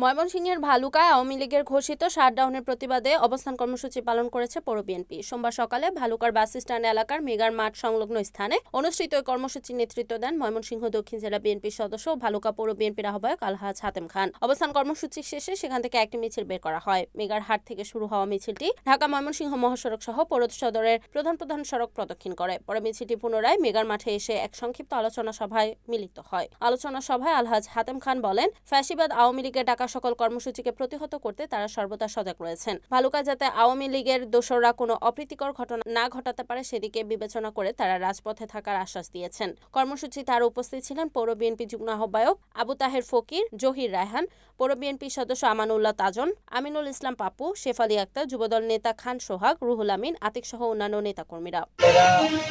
ময়মনসিংহের ভালুকায় আওয়ামী লীগের ঘোষিত শাটডাউনের প্রতিবাদে অবস্থান কর্মসূচি পালন করেছে পৌর বিএনপি। সোমবার সকালে ভালুকার বাস স্ট্যান্ড এলাকার মেগার মাঠ সংলগ্ন স্থানে অনুষ্ঠিত ওই কর্মসূচির নেতৃত্ব দেন ময়মনসিংহ দক্ষিণ জেলা বিএনপির সদস্য ও ভালুকা পৌর বিএনপির আহ্বায়ক আলহাজ হাতেম খান। অবস্থান কর্মসূচি শেষে সেখান থেকে একটি মিছিল বের করা হয়। মেগার হাট থেকে শুরু হওয়া মিছিলটি ঢাকা ময়মনসিংহ মহাসড়ক সহ পৌর সদরের প্রধান সড়ক প্রদক্ষিণ করে। পরে মিছিলটি পুনরায় মেগার মাঠে এসে এক সংক্ষিপ্ত আলোচনা সভায় মিলিত হয়। আলোচনা সভায় আলহাজ হাতেম খান বলেন, ফ্যাসিবাদ আওয়ামী লীগের ডাকা সকল কর্মসূচিকে প্রতিহত করতে তারা সর্বদা সজাগ রয়েছেন। ভালুকা যাতে আওয়ামী লীগের দোসররা কোনো অপ্রীতিকর ঘটনা না ঘটাতে পারে সেদিকে বিবেচনা করে তারা রাজপথে থাকার আশ্বাস দিয়েছেন। কর্মসূচিতে আরও উপস্থিত ছিলেন পৌর বিএনপি যুগ্ম আহ্বায়ক আবু তাহের ফকির, জহির রায়হান, পৌর বিএনপি সদস্য আমানুল্লাহ তাজন, আমিনুল ইসলাম পাপু, শেফালি আক্তার, যুবদল নেতা খান সোহাগ, রুহুল আমিন, আতিক সহ অন্যান্য নেতাকর্মীরা।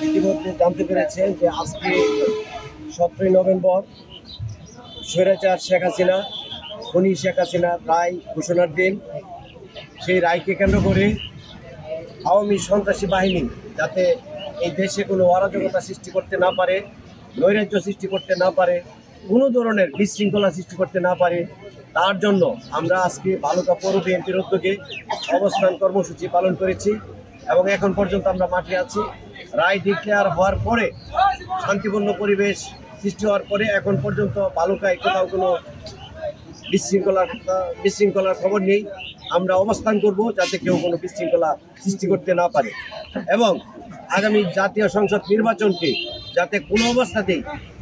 ইতিমধ্যে জানতে পেরেছেন যে আজকে 17 নভেম্বর স্বৈরাচার শেখ হাসিনা, খনি শেখ হাসিনার রায় ঘোষণার দিন। সেই রায়কে কেন্দ্র করে আওয়ামী সন্ত্রাসী বাহিনী যাতে এই দেশে কোনো অরাজকতা সৃষ্টি করতে না পারে, নৈরাজ্য সৃষ্টি করতে না পারে, কোনো ধরনের বিশৃঙ্খলা সৃষ্টি করতে না পারে, তার জন্য আমরা আজকে ভালুকা পৌর বিএনপির উদ্যোগে অবস্থান কর্মসূচি পালন করেছি এবং এখন পর্যন্ত আমরা মাঠে আছি। রায় ডিক্লেয়ার হওয়ার পরে, শান্তিপূর্ণ পরিবেশ সৃষ্টি হওয়ার পরে এখন পর্যন্ত ভালুকায় কোথাও কোনো বিশৃঙ্খলার খবর নেই। আমরা অবস্থান করব যাতে কেউ কোনো বিশৃঙ্খলা সৃষ্টি করতে না পারে এবং আগামী জাতীয় সংসদ নির্বাচনকে যাতে কোনো অবস্থাতেই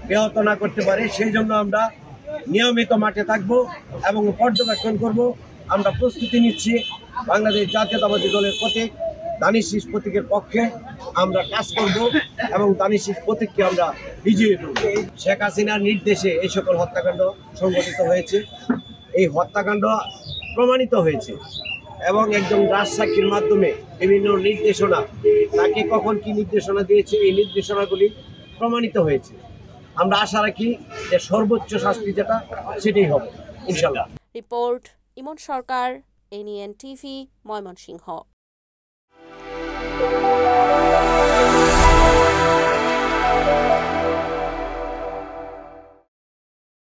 ব্যাহত না করতে পারে সেই জন্য আমরা নিয়মিত মাঠে থাকব এবং পর্যবেক্ষণ করব। আমরা প্রস্তুতি নিচ্ছি বাংলাদেশ জাতীয়তাবাদী দলের প্রতীক দানিশ শীষ প্রতীকের পক্ষে আমরা কাজ করব এবং দানিশ শীষ প্রতীককে আমরা বিজয়ী করব। শেখ হাসিনার নির্দেশে এই সকল হত্যাকাণ্ড সংঘটিত হয়েছে। এই হত্যাকাণ্ড প্রমাণিত হয়েছে এবং একজন রাজসাক্ষীর মাধ্যমে বিভিন্ন নির্দেশনা, তাকে কখন কি নির্দেশনা দিয়েছে এই নির্দেশনাগুলি প্রমাণিত হয়েছে। আমরা আশা রাখি যে সর্বোচ্চ শাস্তি যেটা সেটাই হবে ইনশাআল্লাহ। রিপোর্ট ইমন সরকার, এনএন টিভি, ময়মনসিংহ।